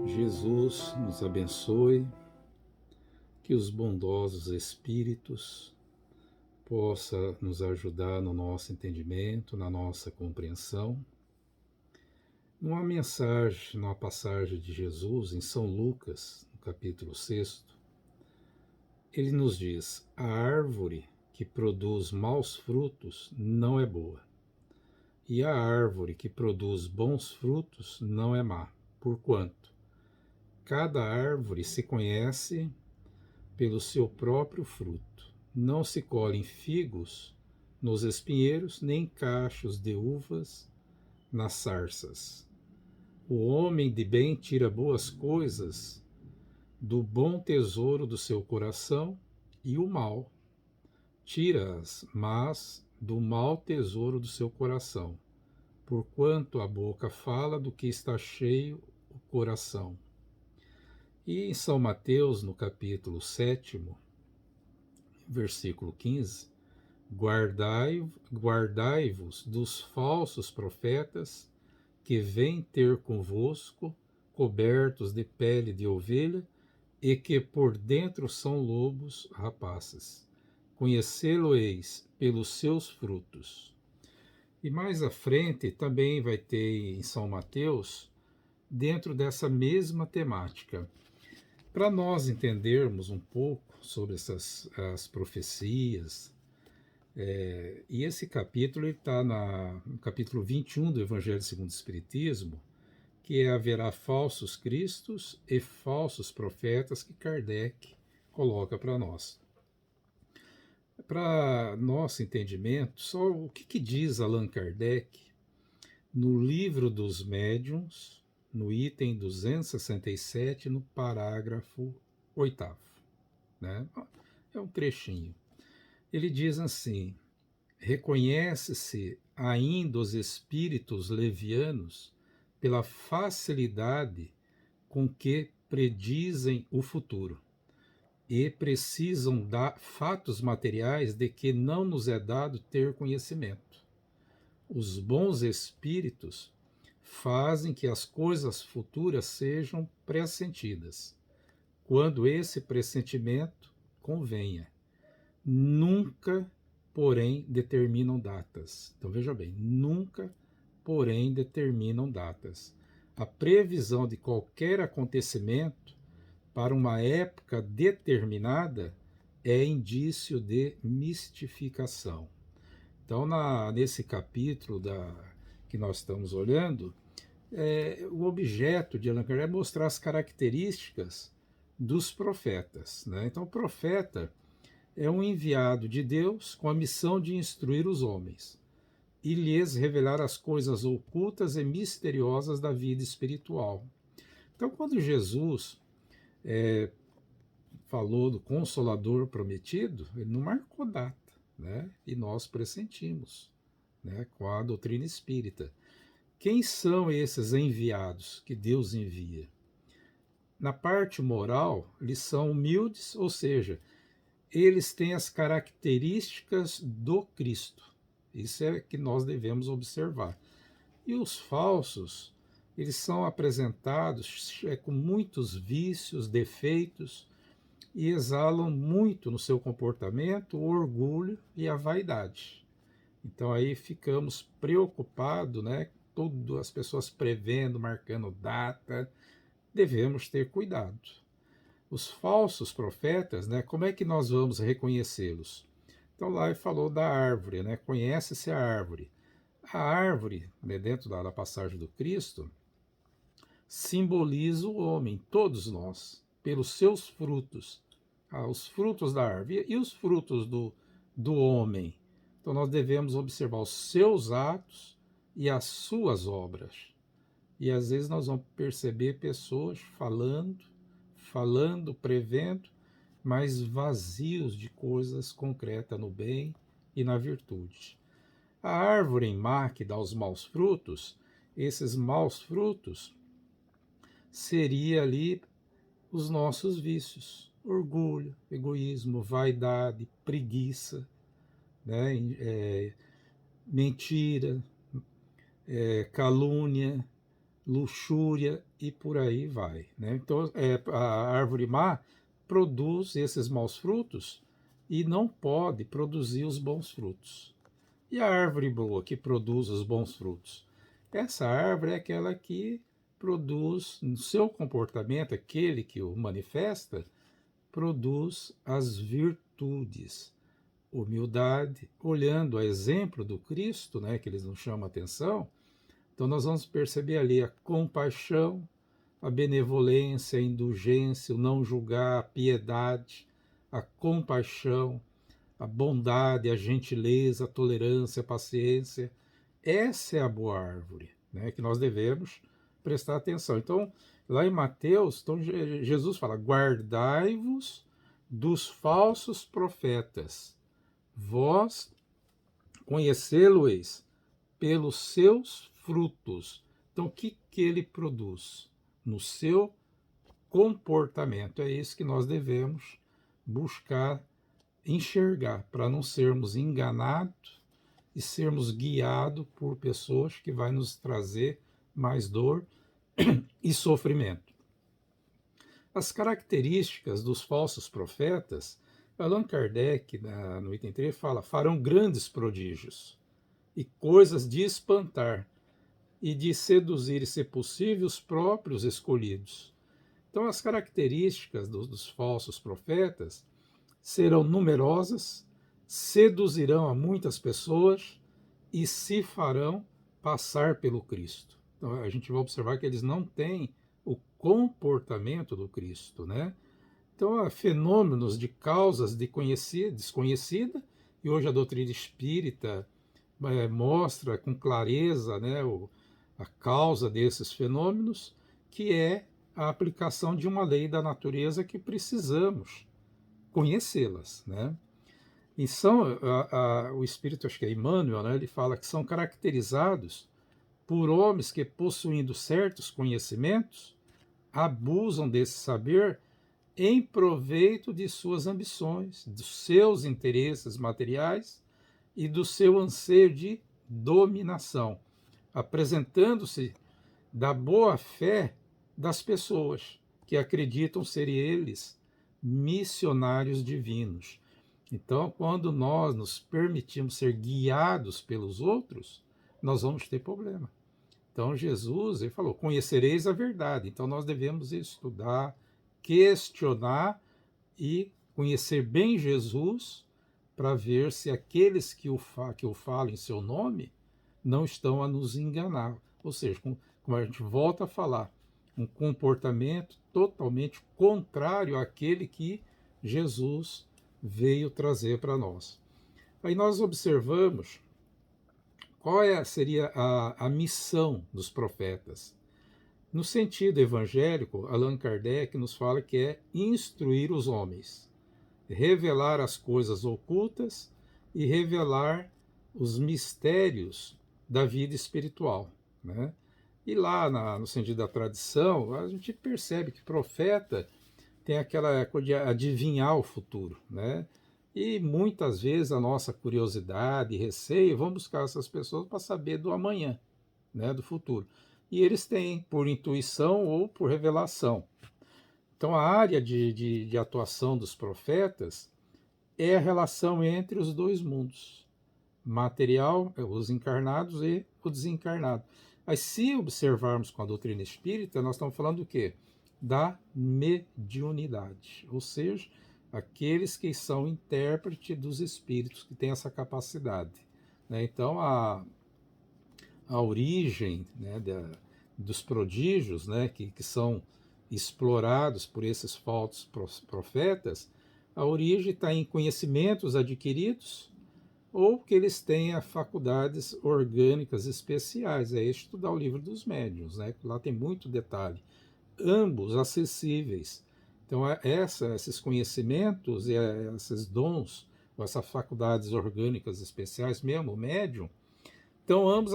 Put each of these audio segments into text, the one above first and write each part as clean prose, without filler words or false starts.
Jesus nos abençoe, que os bondosos Espíritos possa nos ajudar no nosso entendimento, na nossa compreensão. Numa passagem de Jesus em São Lucas, no capítulo 6, ele nos diz: a árvore que produz maus frutos não é boa, e a árvore que produz bons frutos não é má, porquanto cada árvore se conhece pelo seu próprio fruto. Não se colhem figos nos espinheiros, nem cachos de uvas nas sarças. O homem de bem tira boas coisas do bom tesouro do seu coração, e o mal tira-as, mas do mau tesouro do seu coração, porquanto a boca fala do que está cheio o coração. E em São Mateus, no capítulo 7, versículo 15, guardai-vos dos falsos profetas que vêm ter convosco, cobertos de pele de ovelha, e que por dentro são lobos rapaces. Conhecê-lo-eis pelos seus frutos. E mais à frente também vai ter em São Mateus, dentro dessa mesma temática. Para nós entendermos um pouco sobre as profecias, e esse capítulo está no capítulo 21 do Evangelho segundo o Espiritismo, que é haverá falsos cristos e falsos profetas, que Kardec coloca para nós. Para nosso entendimento, só o que diz Allan Kardec no Livro dos Médiuns, no item 267, no parágrafo 8º, né? É um trechinho. Ele diz assim: reconhece-se ainda os espíritos levianos pela facilidade com que predizem o futuro, e precisam dar fatos materiais de que não nos é dado ter conhecimento. Os bons espíritos fazem que as coisas futuras sejam pressentidas, quando esse pressentimento convenha. Nunca, porém, determinam datas. Então veja bem, nunca, porém, determinam datas. A previsão de qualquer acontecimento para uma época determinada é indício de mistificação. Então, nesse capítulo que nós estamos olhando, o objeto de Allan Kardec é mostrar as características dos profetas, né? Então, o profeta é um enviado de Deus com a missão de instruir os homens e lhes revelar as coisas ocultas e misteriosas da vida espiritual. Então, quando Jesus falou do Consolador prometido, ele não marcou data, né? E nós pressentimos, né, com a doutrina espírita. Quem são esses enviados que Deus envia? Na parte moral, eles são humildes, ou seja, eles têm as características do Cristo. Isso é que nós devemos observar. E os falsos, eles são apresentados com muitos vícios, defeitos, e exalam muito no seu comportamento o orgulho e a vaidade. Então aí ficamos preocupados, né? Todas as pessoas prevendo, marcando data, devemos ter cuidado. Os falsos profetas, né? Como é que nós vamos reconhecê-los? Então lá ele falou da árvore, né? Conhece-se a árvore. A árvore, né, dentro da passagem do Cristo, simboliza o homem, todos nós, pelos seus frutos. Os frutos da árvore e os frutos do homem. Então nós devemos observar os seus atos e as suas obras. E às vezes nós vamos perceber pessoas falando, prevendo, mas vazios de coisas concretas no bem e na virtude. A árvore má que dá os maus frutos, esses maus frutos seria ali os nossos vícios: orgulho, egoísmo, vaidade, preguiça, né? Mentira, calúnia, luxúria e por aí vai, né? Então, a árvore má produz esses maus frutos e não pode produzir os bons frutos. E a árvore boa que produz os bons frutos? Essa árvore é aquela que produz, no seu comportamento, aquele que o manifesta, produz as virtudes, humildade, olhando a exemplo do Cristo, né, que eles nos chamam a atenção. Então nós vamos perceber ali a compaixão, a benevolência, a indulgência, o não julgar, a piedade, a compaixão, a bondade, a gentileza, a tolerância, a paciência. Essa é a boa árvore, né, que nós devemos prestar atenção. Então, lá em Mateus, então, Jesus fala: guardai-vos dos falsos profetas, vós conhecê-lo-eis pelos seus frutos. Então, o que ele produz? No seu comportamento. É isso que nós devemos buscar enxergar, para não sermos enganados e sermos guiados por pessoas que vai nos trazer mais dor e sofrimento. As características dos falsos profetas, Allan Kardec, no item 3, fala: farão grandes prodígios e coisas de espantar e de seduzir, e, se possível, os próprios escolhidos. Então, as características dos falsos profetas serão numerosas, seduzirão a muitas pessoas e se farão passar pelo Cristo. Então, a gente vai observar que eles não têm o comportamento do Cristo, né? Então, há fenômenos de causas desconhecida, e hoje a doutrina espírita mostra com clareza, né, a causa desses fenômenos, que é a aplicação de uma lei da natureza que precisamos conhecê-las, né? E o espírito, acho que é Emmanuel, né, ele fala que são caracterizados por homens que, possuindo certos conhecimentos, abusam desse saber em proveito de suas ambições, dos seus interesses materiais e do seu anseio de dominação, apresentando-se da boa fé das pessoas que acreditam serem eles missionários divinos. Então, quando nós nos permitimos ser guiados pelos outros, nós vamos ter problema. Então, Jesus, ele falou: conhecereis a verdade. Então, nós devemos estudar, questionar e conhecer bem Jesus, para ver se aqueles que o falam em seu nome não estão a nos enganar. Ou seja, como a gente volta a falar, um comportamento totalmente contrário àquele que Jesus veio trazer para nós. Aí nós observamos qual seria a missão dos profetas. No sentido evangélico, Allan Kardec nos fala que é instruir os homens, revelar as coisas ocultas e revelar os mistérios da vida espiritual, né? E lá, no sentido da tradição, a gente percebe que profeta tem aquela coisa de adivinhar o futuro, né? E muitas vezes a nossa curiosidade e receio vão buscar essas pessoas para saber do amanhã, né, do futuro. E eles têm por intuição ou por revelação. Então, a área de atuação dos profetas é a relação entre os dois mundos, material, os encarnados e o desencarnado. Mas se observarmos com a doutrina espírita, nós estamos falando do quê? Da mediunidade, ou seja, aqueles que são intérprete dos espíritos, que têm essa capacidade, né? Então, a origem, né, dos prodígios, né, que são explorados por esses falsos profetas, a origem está em conhecimentos adquiridos ou que eles tenham faculdades orgânicas especiais. É estudar o livro dos médiuns, né? Lá tem muito detalhe. Ambos acessíveis. Então, esses conhecimentos e esses dons, ou essas faculdades orgânicas especiais, mesmo o médium, então ambos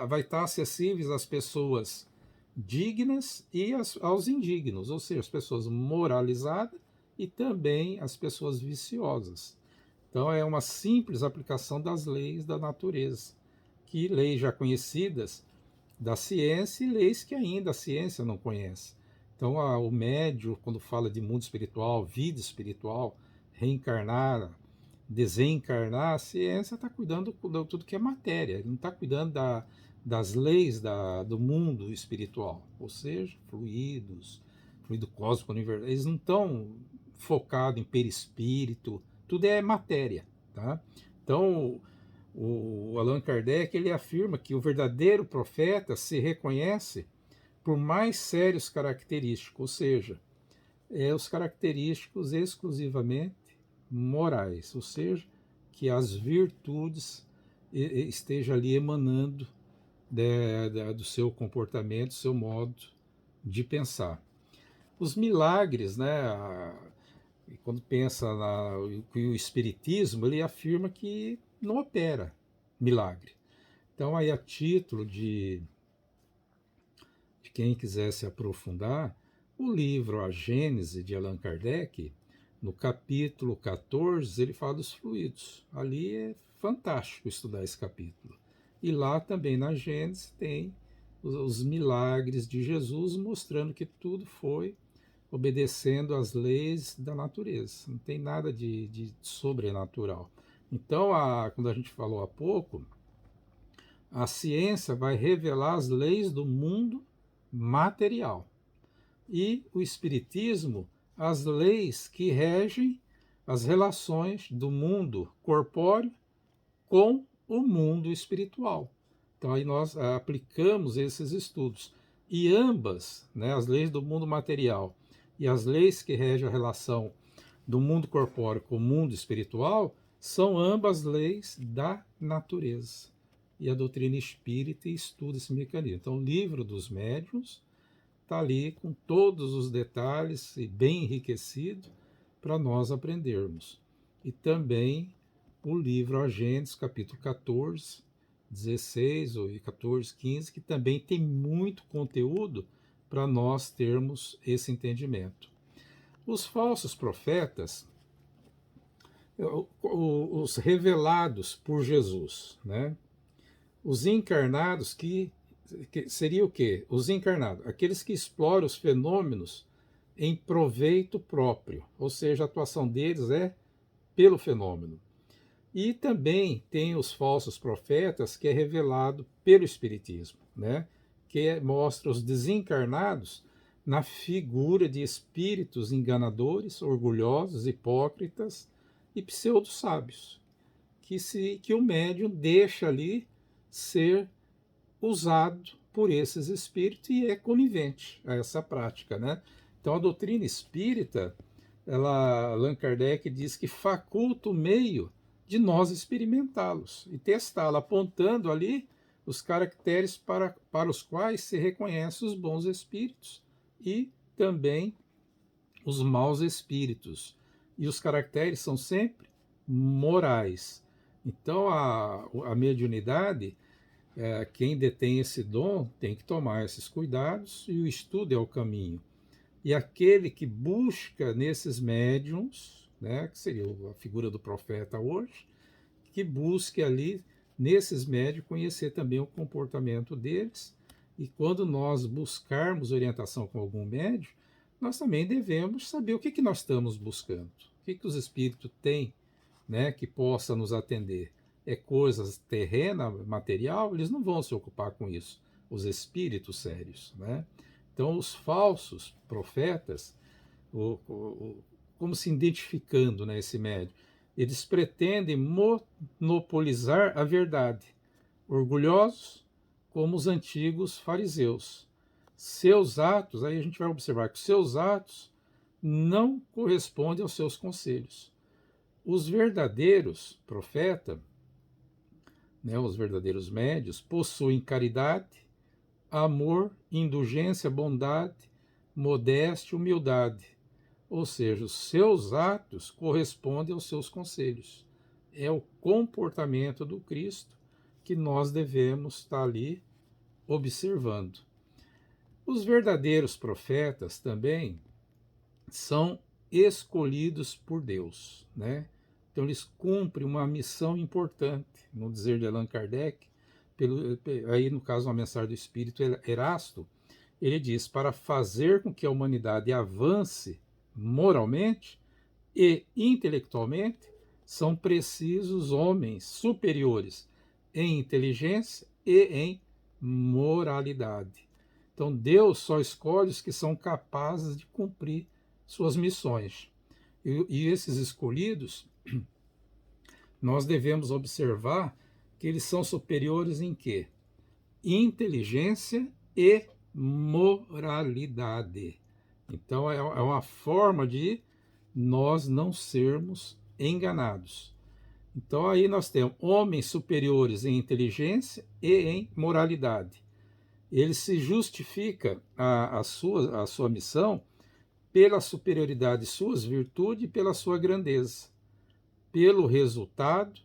vai estar acessíveis às pessoas dignas e aos indignos, ou seja, as pessoas moralizadas e também as pessoas viciosas. Então é uma simples aplicação das leis da natureza, que leis já conhecidas da ciência e leis que ainda a ciência não conhece. Então, o médium, quando fala de mundo espiritual, vida espiritual, reencarnar, desencarnar, a ciência está cuidando de tudo que é matéria, ele não está cuidando das leis do mundo espiritual, ou seja, fluido cósmico, universal, eles não estão focados em perispírito, tudo é matéria, tá? Então, o Allan Kardec ele afirma que o verdadeiro profeta se reconhece por mais sérios característicos, ou seja, os característicos exclusivamente morais, ou seja, que as virtudes estejam ali emanando do seu comportamento, do seu modo de pensar. Os milagres, né? Quando pensa que o Espiritismo, ele afirma que não opera milagre. Então, aí, a título de quem quiser se aprofundar, o livro A Gênese, de Allan Kardec, no capítulo 14, ele fala dos fluidos. Ali é fantástico estudar esse capítulo. E lá também na Gênese tem os milagres de Jesus, mostrando que tudo foi obedecendo às leis da natureza. Não tem nada de sobrenatural. Então, quando a gente falou há pouco, a ciência vai revelar as leis do mundo material. E o Espiritismo, as leis que regem as relações do mundo corpóreo com o mundo espiritual. Então, aí nós aplicamos esses estudos. E ambas, né, as leis do mundo material e as leis que regem a relação do mundo corpóreo com o mundo espiritual, são ambas leis da natureza. E a doutrina espírita estuda esse mecanismo. Então, o livro dos médiuns está ali com todos os detalhes e bem enriquecido para nós aprendermos. E também o livro A Gênese, capítulo 14, 16 ou 14, 15, que também tem muito conteúdo para nós termos esse entendimento. Os falsos profetas, os revelados por Jesus, né? Os encarnados que seria o quê? Os encarnados, aqueles que exploram os fenômenos em proveito próprio, ou seja, a atuação deles é pelo fenômeno. E também tem os falsos profetas, que é revelado pelo Espiritismo, né? Que mostra os desencarnados na figura de espíritos enganadores, orgulhosos, hipócritas e pseudo-sábios, que o médium deixa ali ser usado por esses espíritos e é conivente a essa prática, né? Então, a doutrina espírita, Allan Kardec diz que faculta o meio de nós experimentá-los e testá-los, apontando ali os caracteres para os quais se reconhece os bons espíritos e também os maus espíritos. E os caracteres são sempre morais. Então, a mediunidade, quem detém esse dom tem que tomar esses cuidados e o estudo é o caminho. E aquele que busca nesses médiums, né, que seria a figura do profeta hoje, que busque ali nesses médiums conhecer também o comportamento deles. E quando nós buscarmos orientação com algum médium, nós também devemos saber o que nós estamos buscando, o que os espíritos têm, né, que possa nos atender. É coisas terrena, material, eles não vão se ocupar com isso, os espíritos sérios, né? Então, os falsos profetas, como se identificando, né, esse médium, eles pretendem monopolizar a verdade, orgulhosos como os antigos fariseus. Seus atos, aí a gente vai observar que seus atos não correspondem aos seus conselhos. Os verdadeiros profetas, né, os verdadeiros médios, possuem caridade, amor, indulgência, bondade, modéstia, humildade. Ou seja, os seus atos correspondem aos seus conselhos. É o comportamento do Cristo que nós devemos estar ali observando. Os verdadeiros profetas também são escolhidos por Deus, né? Então eles cumprem uma missão importante, no dizer de Allan Kardec, aí no caso uma mensagem do Espírito Erasto, ele diz, para fazer com que a humanidade avance moralmente e intelectualmente, são precisos homens superiores em inteligência e em moralidade. Então Deus só escolhe os que são capazes de cumprir suas missões. E esses escolhidos, nós devemos observar que eles são superiores em quê? Inteligência e moralidade. Então é uma forma de nós não sermos enganados. Então aí nós temos homens superiores em inteligência e em moralidade. Ele se justifica a sua missão pela superioridade de suas virtudes e pela sua grandeza, pelo resultado,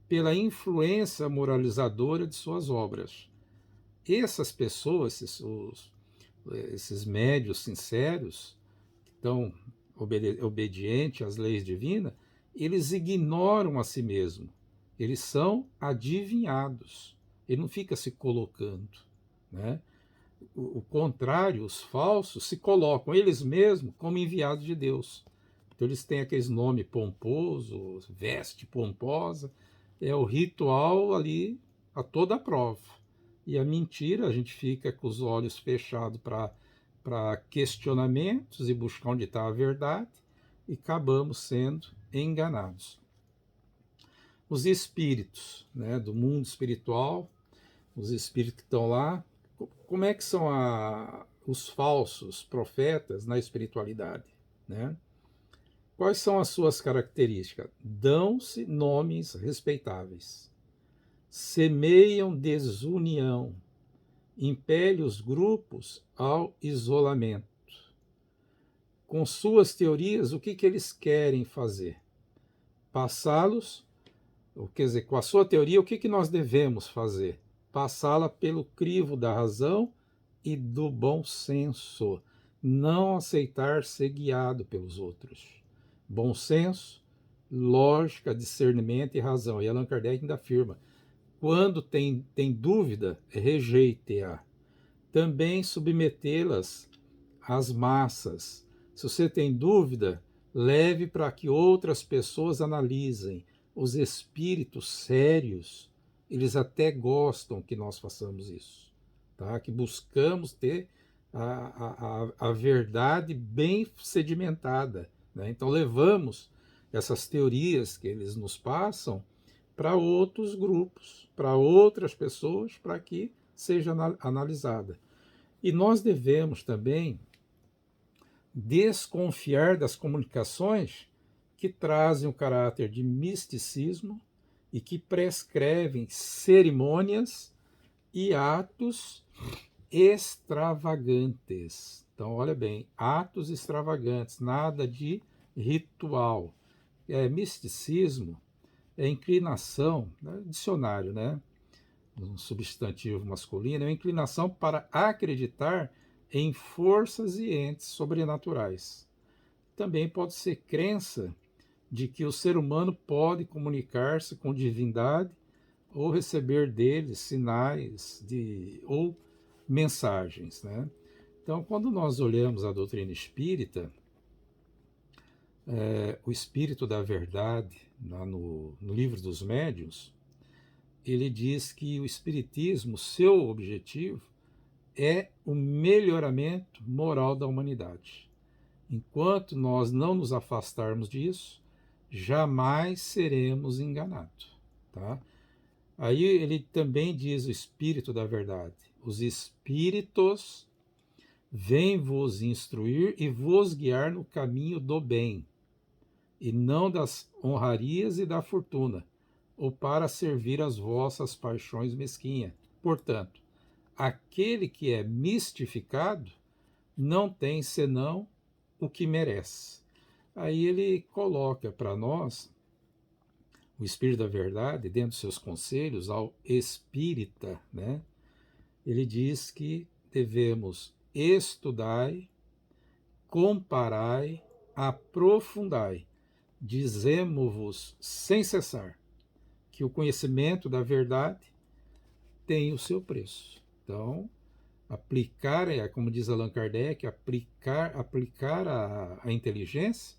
pela influência moralizadora de suas obras. Essas pessoas, esses médios sinceros, que estão obedientes às leis divinas, eles ignoram a si mesmo. Eles são adivinhados. Ele não fica se colocando, né? O contrário, os falsos se colocam eles mesmos como enviados de Deus. Então eles têm aqueles nomes pomposos, veste pomposa, é o ritual ali a toda prova. E a mentira, a gente fica com os olhos fechados para questionamentos e buscar onde está a verdade, e acabamos sendo enganados. Os espíritos, né, do mundo espiritual, os espíritos que estão lá, como é que são os falsos profetas na espiritualidade, né? Quais são as suas características? Dão-se nomes respeitáveis, semeiam desunião, impele os grupos ao isolamento. Com suas teorias, o que eles querem fazer? Passá-los, quer dizer, com a sua teoria, o que nós devemos fazer? Passá-la pelo crivo da razão e do bom senso, não aceitar ser guiado pelos outros. Bom senso, lógica, discernimento e razão. E Allan Kardec ainda afirma, quando tem dúvida, rejeite-a. Também submetê-las às massas. Se você tem dúvida, leve para que outras pessoas analisem. Os espíritos sérios, eles até gostam que nós façamos isso, tá? Que buscamos ter a verdade bem sedimentada, né? Então levamos essas teorias que eles nos passam para outros grupos, para outras pessoas, para que seja analisada. E nós devemos também desconfiar das comunicações que trazem o caráter de misticismo e que prescrevem cerimônias e atos extravagantes. Então, olha bem, atos extravagantes, nada de ritual. Misticismo é inclinação, né, dicionário, né? Um substantivo masculino, é uma inclinação para acreditar em forças e entes sobrenaturais. Também pode ser crença de que o ser humano pode comunicar-se com divindade ou receber deles sinais ou mensagens, né? Então, quando nós olhamos a doutrina espírita, o Espírito da Verdade, lá no Livro dos Médiuns, ele diz que o Espiritismo, seu objetivo, é o melhoramento moral da humanidade. Enquanto nós não nos afastarmos disso, jamais seremos enganados, tá? Aí ele também diz o Espírito da Verdade. Os Espíritos vêm vos instruir e vos guiar no caminho do bem, e não das honrarias e da fortuna, ou para servir as vossas paixões mesquinhas. Portanto, aquele que é mistificado não tem senão o que merece. Aí ele coloca para nós o Espírito da Verdade, dentro dos seus conselhos ao espírita, né? Ele diz que devemos estudai, comparai, aprofundai, dizemo-vos sem cessar que o conhecimento da verdade tem o seu preço. Então, aplicar, como diz Allan Kardec, aplicar a inteligência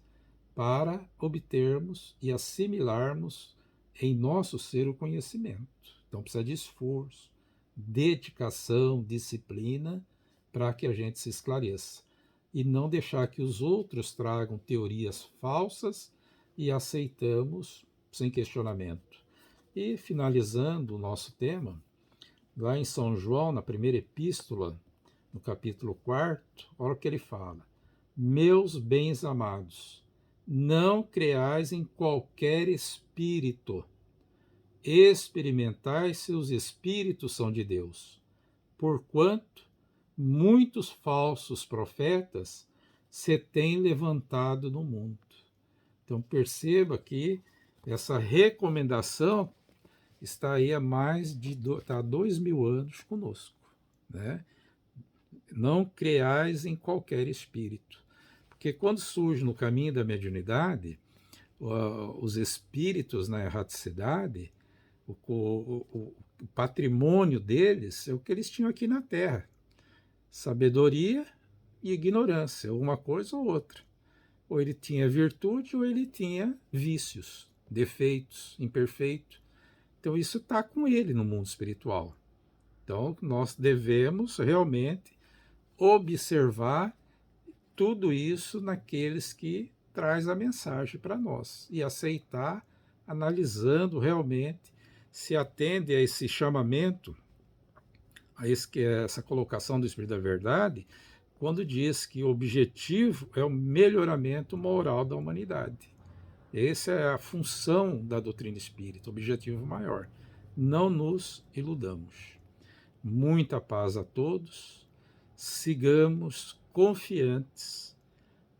para obtermos e assimilarmos em nosso ser o conhecimento. Então precisa de esforço, dedicação, disciplina para que a gente se esclareça. E não deixar que os outros tragam teorias falsas e aceitamos sem questionamento. E finalizando o nosso tema, lá em São João, na primeira epístola, no capítulo 4, olha o que ele fala: meus bens amados, não creais em qualquer espírito, experimentai se os espíritos são de Deus, porquanto muitos falsos profetas se têm levantado no mundo. Então perceba que essa recomendação está aí há mais de 2000 anos conosco, né? Não creais em qualquer espírito. Porque quando surge no caminho da mediunidade, os espíritos na erraticidade, o patrimônio deles é o que eles tinham aqui na Terra: sabedoria e ignorância, uma coisa ou outra. Ou ele tinha virtude ou ele tinha vícios, defeitos, imperfeitos. Então isso está com ele no mundo espiritual. Então nós devemos realmente observar tudo isso naqueles que traz a mensagem para nós e aceitar, analisando realmente se atende a esse chamamento, essa colocação do Espírito da Verdade, quando diz que o objetivo é o melhoramento moral da humanidade. Essa é a função da doutrina espírita, objetivo maior. Não nos iludamos. Muita paz a todos. Sigamos confiantes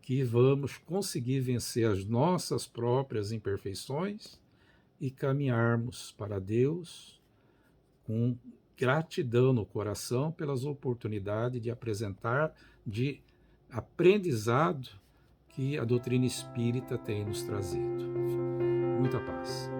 que vamos conseguir vencer as nossas próprias imperfeições e caminharmos para Deus com gratidão no coração pelas oportunidades de apresentar, de aprendizado que a doutrina espírita tem nos trazido. Muita paz.